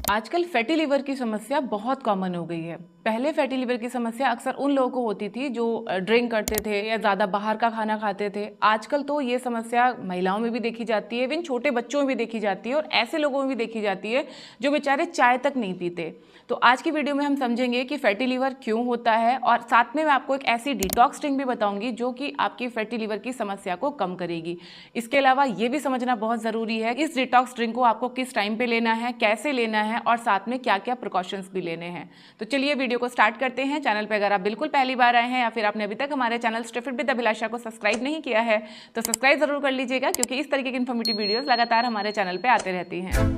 आजकल fatty liver की समस्या बहुत कॉमन हो गई है। पहले फैटी लिवर की समस्या अक्सर उन लोगों को होती थी जो ड्रिंक करते थे या ज़्यादा बाहर का खाना खाते थे। आजकल तो ये समस्या महिलाओं में भी देखी जाती है, इवन छोटे बच्चों में भी देखी जाती है और ऐसे लोगों में भी देखी जाती है जो बेचारे चाय तक नहीं पीते। तो आज की वीडियो में हम समझेंगे कि फैटी लिवर क्यों होता है और साथ में मैं आपको एक ऐसी डिटॉक्स ड्रिंक भी बताऊंगी जो कि आपकी फैटी लिवर की समस्या को कम करेगी। इसके अलावा ये भी समझना बहुत ज़रूरी है कि इस डिटॉक्स ड्रिंक को आपको किस टाइम पे लेना है, कैसे लेना है और साथ में क्या क्या प्रिकॉशंस भी लेने हैं। तो चलिए वीडियो को स्टार्ट करते हैं। चैनल पे अगर आप बिल्कुल पहली बार आए हैं या फिर आपने अभी तक हमारे चैनल स्टे फिट विद अभिलाषा को सब्सक्राइब नहीं किया है तो सब्सक्राइब जरूर कर लीजिएगा, क्योंकि इस तरीके की इन्फॉर्मेटिव वीडियोस लगातार हमारे चैनल पे आते रहती हैं।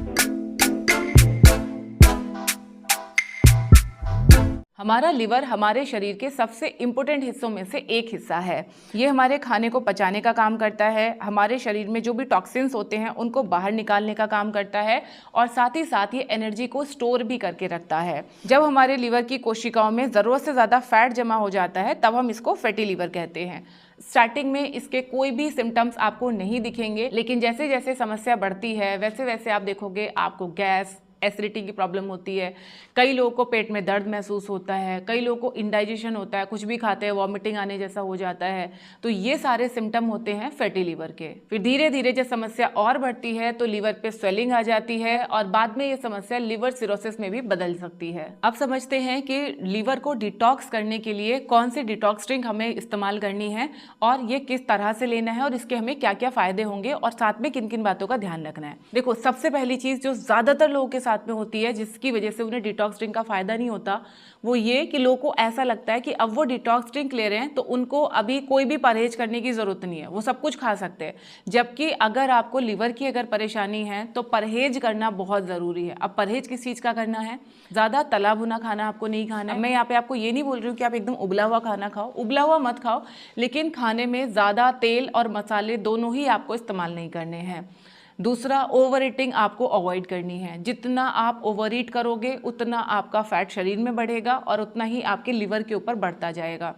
हमारा लिवर हमारे शरीर के सबसे इम्पोर्टेंट हिस्सों में से एक हिस्सा है। ये हमारे खाने को पचाने का काम करता है, हमारे शरीर में जो भी टॉक्सिन्स होते हैं उनको बाहर निकालने का काम करता है और साथ ही साथ ये एनर्जी को स्टोर भी करके रखता है। जब हमारे लिवर की कोशिकाओं में ज़रूरत से ज़्यादा फैट जमा हो जाता है तब हम इसको फैटी लिवर कहते हैं। स्टार्टिंग में इसके कोई भी सिम्टम्स आपको नहीं दिखेंगे, लेकिन जैसे जैसे समस्या बढ़ती है वैसे वैसे आप देखोगे आपको गैस, एसिडिटी की प्रॉब्लम होती है, कई लोगों को पेट में दर्द महसूस होता है, कई लोगों को इंडाइजेशन होता है, कुछ भी खाते हैं वॉमिटिंग आने जैसा हो जाता है। तो ये सारे सिम्टम होते हैं फैटी लिवर के। फिर धीरे धीरे जब समस्या और बढ़ती है तो लिवर पे स्वेलिंग आ जाती है और बाद में ये समस्या लिवर सिरोसिस में भी बदल सकती है। अब समझते हैं कि लिवर को डिटॉक्स करने के लिए कौन सी डिटॉक्स ड्रिंक हमें इस्तेमाल करनी है और ये किस तरह से लेना है और इसके हमें क्या क्या फायदे होंगे और साथ में किन किन बातों का ध्यान रखना है। देखो, सबसे पहली चीज जो ज्यादातर लोगों के साथ में होती है जिसकी वजह से उन्हें डिटॉक्स ड्रिंक का फायदा नहीं होता, वो ये कि लोगों को ऐसा लगता है कि अब वो डिटॉक्स ड्रिंक ले रहे हैं तो उनको अभी कोई भी परहेज करने की जरूरत नहीं है, वो सब कुछ खा सकते हैं। जबकि अगर आपको लिवर की अगर परेशानी है तो परहेज करना बहुत जरूरी है। अब परहेज किस चीज का करना है? ज्यादा तला भुना खाना आपको नहीं खाना है। मैं यहाँ पे आपको ये नहीं बोल रही हूँ कि आप एकदम उबला हुआ खाना खाओ, उबला हुआ मत खाओ, लेकिन खाने में ज्यादा तेल और मसाले दोनों ही आपको इस्तेमाल नहीं करने हैं। दूसरा, ओवर ईटिंग आपको अवॉइड करनी है। जितना आप ओवर ईट करोगे उतना आपका फैट शरीर में बढ़ेगा और उतना ही आपके लिवर के ऊपर बढ़ता जाएगा।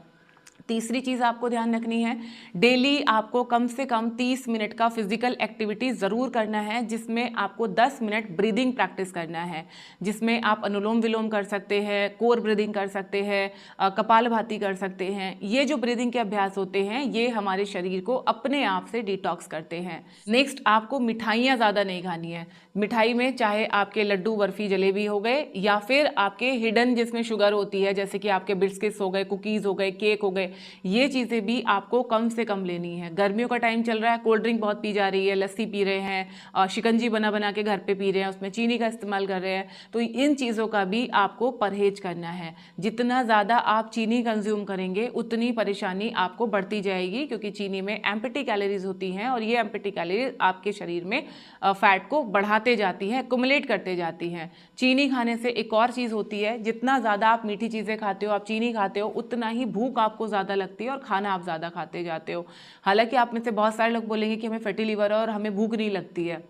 तीसरी चीज़ आपको ध्यान रखनी है, डेली आपको कम से कम 30 मिनट का फिजिकल एक्टिविटी ज़रूर करना है, जिसमें आपको 10 मिनट ब्रीदिंग प्रैक्टिस करना है, जिसमें आप अनुलोम विलोम कर सकते हैं, कोर ब्रीदिंग कर सकते हैं, कपालभाति कर सकते हैं। ये जो ब्रीदिंग के अभ्यास होते हैं ये हमारे शरीर को अपने आप से डिटॉक्स करते हैं। नेक्स्ट, आपको मिठाइयाँ ज़्यादा नहीं खानी है। मिठाई में चाहे आपके लड्डू, बर्फी, जलेबी हो गए या फिर आपके हिडन जिसमें शुगर होती है, जैसे कि आपके बिस्किट्स हो गए, कुकीज़ हो गए, केक हो गए, ये चीज़ें भी आपको कम से कम लेनी है। गर्मियों का टाइम चल रहा है, कोल्ड ड्रिंक बहुत पी जा रही है, लस्सी पी रहे हैं, शिकंजी बना बना के घर पे पी रहे हैं, उसमें चीनी का इस्तेमाल कर रहे हैं, तो इन चीज़ों का भी आपको परहेज करना है। जितना ज़्यादा आप चीनी कंज्यूम करेंगे उतनी परेशानी आपको बढ़ती जाएगी, क्योंकि चीनी में एम्प्टी कैलोरीज होती हैं और ये एम्प्टी कैलोरीज आपके शरीर में फैट को बढ़ाते जाती हैं, एक्युमुलेट करते जाती हैं। चीनी खाने से एक और चीज़ होती है, जितना ज़्यादा आप मीठी चीज़ें खाते हो, आप चीनी खाते हो, उतना ही भूख आपको ज़्यादा लगती है और खाना आप ज़्यादा खाते जाते हो। हालांकि आप में से बहुत सारे लोग बोलेंगे कि हमें फैटी लिवर है और हमें भूख नहीं लगती है।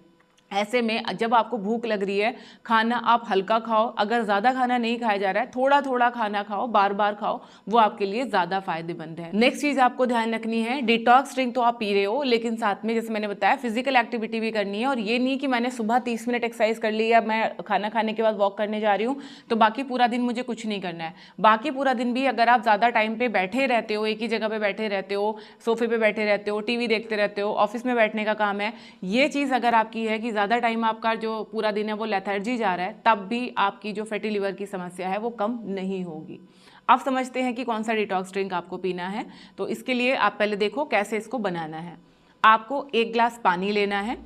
ऐसे में जब आपको भूख लग रही है, खाना आप हल्का खाओ। अगर ज़्यादा खाना नहीं खाया जा रहा है, थोड़ा थोड़ा खाना खाओ, बार बार खाओ, वो आपके लिए ज़्यादा फायदेमंद है। नेक्स्ट चीज़ आपको ध्यान रखनी है, डिटॉक्स ड्रिंक तो आप पी रहे हो, लेकिन साथ में जैसे मैंने बताया फिजिकल एक्टिविटी भी करनी है। और ये नहीं कि मैंने सुबह 30 मिनट एक्सरसाइज कर ली या मैं खाना खाने के बाद वॉक करने जा रही हूँ तो बाकी पूरा दिन मुझे कुछ नहीं करना है। बाकी पूरा दिन भी अगर आप ज़्यादा टाइम पे बैठे रहते हो, एक ही जगह पे बैठे रहते हो, सोफे पे बैठे रहते हो, टीवी देखते रहते हो, ऑफिस में बैठने का काम है, ये चीज़ अगर आपकी है कि ज़्यादा टाइम आपका जो पूरा दिन है वो लेथार्जी जा रहा है, तब भी आपकी जो फैटी लिवर की समस्या है वो कम नहीं होगी। अब समझते हैं कि कौन सा डिटॉक्स ड्रिंक आपको पीना है। तो इसके लिए आप पहले देखो कैसे इसको बनाना है। आपको 1 गिलास पानी लेना है,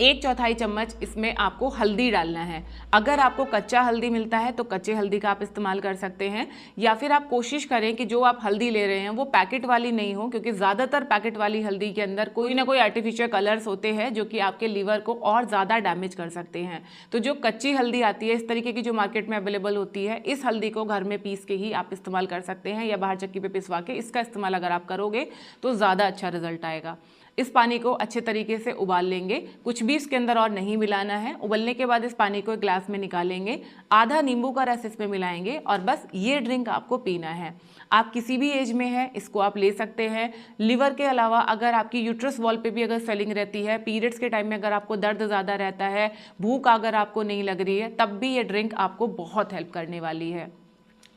1/4 चम्मच इसमें आपको हल्दी डालना है। अगर आपको कच्चा हल्दी मिलता है तो कच्चे हल्दी का आप इस्तेमाल कर सकते हैं, या फिर आप कोशिश करें कि जो आप हल्दी ले रहे हैं वो पैकेट वाली नहीं हो, क्योंकि ज़्यादातर पैकेट वाली हल्दी के अंदर कोई ना कोई आर्टिफिशियल कलर्स होते हैं जो कि आपके लीवर को और ज़्यादा डैमेज कर सकते हैं। तो जो कच्ची हल्दी आती है, इस तरीके की जो मार्केट में अवेलेबल होती है, इस हल्दी को घर में पीस के ही आप इस्तेमाल कर सकते हैं, या बाहर चक्की पे पिसवा के इसका इस्तेमाल अगर आप करोगे तो ज़्यादा अच्छा रिजल्ट आएगा। इस पानी को अच्छे तरीके से उबाल लेंगे, कुछ भी इसके अंदर और नहीं मिलाना है। उबलने के बाद इस पानी को एक ग्लास में निकालेंगे, आधा नींबू का रस इसमें मिलाएंगे और बस ये ड्रिंक आपको पीना है। आप किसी भी एज में हैं इसको आप ले सकते हैं। लिवर के अलावा अगर आपकी यूट्रस वॉल पे भी अगर स्वेलिंग रहती है, पीरियड्स के टाइम में अगर आपको दर्द ज़्यादा रहता है, भूख अगर आपको नहीं लग रही है, तब भी ये ड्रिंक आपको बहुत हेल्प करने वाली है।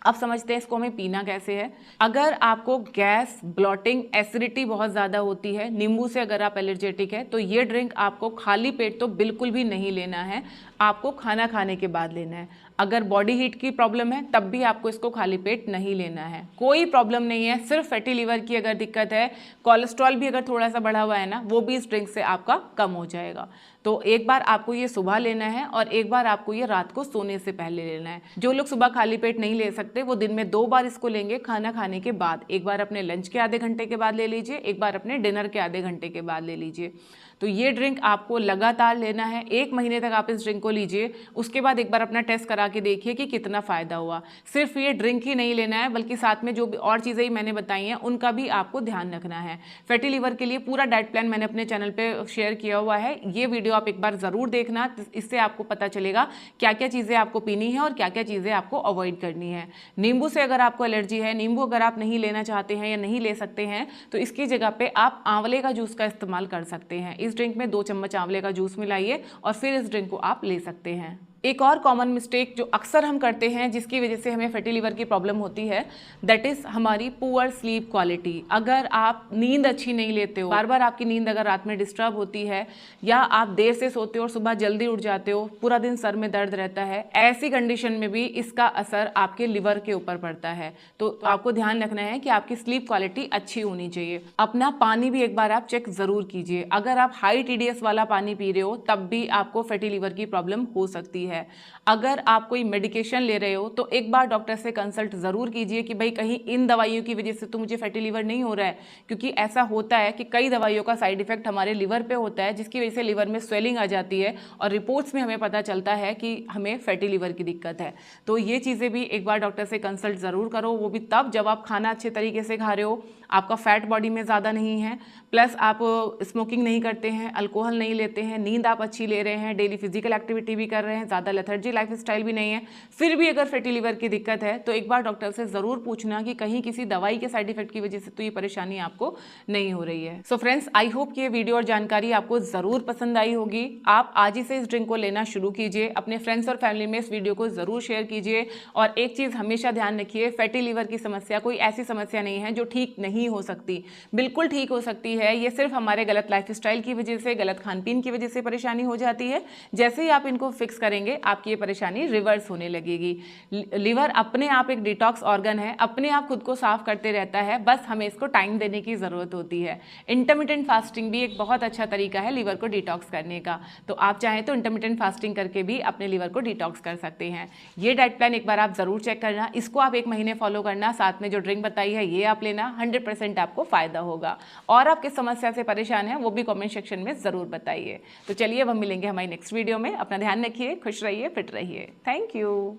अब समझते हैं इसको हमें पीना कैसे है। अगर आपको गैस, ब्लॉटिंग, एसिडिटी बहुत ज़्यादा होती है, नींबू से अगर आप एलर्जेटिक है, तो ये ड्रिंक आपको खाली पेट तो बिल्कुल भी नहीं लेना है, आपको खाना खाने के बाद लेना है। अगर बॉडी हीट की प्रॉब्लम है तब भी आपको इसको खाली पेट नहीं लेना है। कोई प्रॉब्लम नहीं है, सिर्फ फैटी लिवर की अगर दिक्कत है, कोलेस्ट्रॉल भी अगर थोड़ा सा बढ़ा हुआ है ना, वो भी इस ड्रिंक से आपका कम हो जाएगा। तो एक बार आपको ये सुबह लेना है और एक बार आपको ये रात को सोने से पहले लेना है। जो लोग सुबह खाली पेट नहीं ले सकते वो दिन में 2 बार इसको लेंगे खाना खाने के बाद। एक बार अपने लंच के आधे घंटे के बाद ले लीजिए, एक बार अपने डिनर के आधे घंटे के बाद ले लीजिए। तो ये ड्रिंक आपको लगातार लेना है, 1 महीने तक आप इस ड्रिंक को लीजिए। उसके बाद एक बार अपना टेस्ट करा के देखिए कि कितना फ़ायदा हुआ। सिर्फ ये ड्रिंक ही नहीं लेना है, बल्कि साथ में जो भी और चीज़ें ही मैंने बताई हैं उनका भी आपको ध्यान रखना है। फैटी लिवर के लिए पूरा डाइट प्लान मैंने अपने चैनल पे शेयर किया हुआ है, ये वीडियो आप एक बार ज़रूर देखना। इससे आपको पता चलेगा क्या क्या चीज़ें आपको पीनी है और क्या क्या चीज़ें आपको अवॉइड करनी है। नींबू से अगर आपको एलर्जी है, नींबू अगर आप नहीं लेना चाहते हैं या नहीं ले सकते हैं, तो इसकी जगह पे आप आंवले का जूस का इस्तेमाल कर सकते हैं। इस ड्रिंक में 2 चम्मच आंवले का जूस मिलाइए और फिर इस ड्रिंक को आप ले सकते हैं। एक और कॉमन मिस्टेक जो अक्सर हम करते हैं जिसकी वजह से हमें फैटी लिवर की प्रॉब्लम होती है, दैट इज हमारी पुअर स्लीप क्वालिटी। अगर आप नींद अच्छी नहीं लेते हो, बार बार आपकी नींद अगर रात में डिस्टर्ब होती है, या आप देर से सोते हो और सुबह जल्दी उठ जाते हो, पूरा दिन सर में दर्द रहता है, ऐसी कंडीशन में भी इसका असर आपके लिवर के ऊपर पड़ता है। तो आपको ध्यान रखना है कि आपकी स्लीप क्वालिटी अच्छी होनी चाहिए। अपना पानी भी एक बार आप चेक जरूर कीजिए। अगर आप हाई TDS वाला पानी पी रहे हो तब भी आपको फैटी लिवर की प्रॉब्लम हो सकती है। अगर आप कोई मेडिकेशन ले रहे हो तो एक बार डॉक्टर से कंसल्ट जरूर कीजिए कि भाई कहीं इन दवाइयों की वजह से तो मुझे फैटी लिवर नहीं हो रहा है, क्योंकि ऐसा होता है कि कई दवाइयों का साइड इफेक्ट हमारे लिवर पे होता है, जिसकी वजह से लिवर में स्वेलिंग आ जाती है और रिपोर्ट्स में हमें पता चलता है कि हमें फैटी लिवर की दिक्कत है। तो ये चीज़ें भी एक बार डॉक्टर से कंसल्ट ज़रूर करो, वो भी तब जब आप खाना अच्छे तरीके से खा रहे हो, आपका फैट बॉडी में ज़्यादा नहीं है, प्लस आप स्मोकिंग नहीं करते हैं, अल्कोहल नहीं लेते हैं, नींद आप अच्छी ले रहे हैं, डेली फिजिकल एक्टिविटी भी कर रहे हैं, ज़्यादा लेथर्जी लाइफ स्टाइल भी नहीं है। फिर भी अगर फैटी लिवर की दिक्कत है तो एक बार डॉक्टर से ज़रूर पूछना कि कहीं किसी दवाई के साइड इफेक्ट की वजह से तो ये परेशानी आपको नहीं हो रही है। सो फ्रेंड्स, आई होप कि ये वीडियो और जानकारी आपको ज़रूर पसंद आई होगी। आप आज ही से इस ड्रिंक को लेना शुरू कीजिए, अपने फ्रेंड्स और फैमिली में इस वीडियो को ज़रूर शेयर कीजिए। और एक चीज़ हमेशा ध्यान रखिए, फैटी लिवर की समस्या कोई ऐसी समस्या नहीं है जो ठीक नहीं हो सकती, बिल्कुल ठीक हो सकती है। ये सिर्फ हमारे गलत लाइफस्टाइल की वजह से, गलत खान पीन की वजह से परेशानी हो जाती है। जैसे ही आप इनको फिक्स करेंगे आपकी ये परेशानी रिवर्स होने लगेगी। लिवर अपने आप एक डिटॉक्स ऑर्गन है, अपने आप खुद को साफ करते रहता है, बस हमें इसको टाइम देने की ज़रूरत होती है। इंटरमिटेंट फास्टिंग भी एक बहुत अच्छा तरीका है लिवर को डिटॉक्स करने का, तो आप चाहें तो इंटरमिटेंट फास्टिंग करके भी अपने लिवर को डिटॉक्स कर सकते हैं। ये डाइट प्लान एक बार आप ज़रूर चेक करना, इसको आप 1 महीने फॉलो करना, साथ में जो ड्रिंक बताई है ये आप लेना, 100% आपको फ़ायदा होगा। और आप किस समस्या से परेशान हैं वो भी कमेंट सेक्शन में ज़रूर बताइए। तो चलिए अब हम मिलेंगे हमारी नेक्स्ट वीडियो में। अपना ध्यान रखिए, खुश रहिए, फिट रहिए। Thank you.